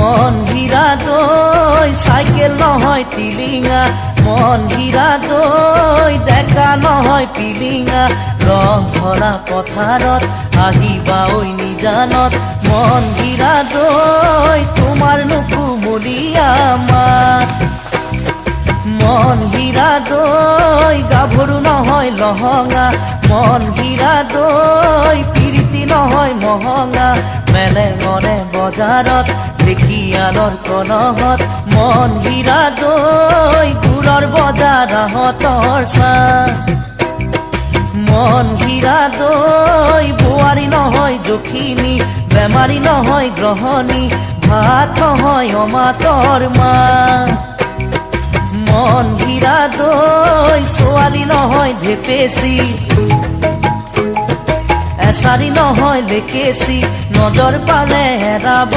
মন হীৰা দৈ চাইকেল নহয় টিলিঙা, মন হীৰা দৈ ডেকা নহয় পিলিঙা। ৰং ভৰা পথাৰত আহিবা ঐ নিজানত, মন হীৰা দৈ তোমাৰ নুকুমলীয়া মাত। মন হীৰা দৈ গাভৰু নহয় লহঙা, মন হীৰা দৈ পিৰিতি নহয় মহঙা। মেলে মনে বজাৰত ঢেকীয়ালৰ কলহত, মন হীৰা দৈ গুৰৰ বজাৰহঁতৰ চাহ। মন হীৰা দৈ বোৱাৰী নহয় জখিনী, বেমাৰী নহয় গ্ৰহণী, ভাত নহয় অমাতৰ মা। মন হীৰা দৈ ছোৱালী নহয় ঢেপেচি, এচাৰি নহয় লেকেচি, নজৰ পালে হেৰাব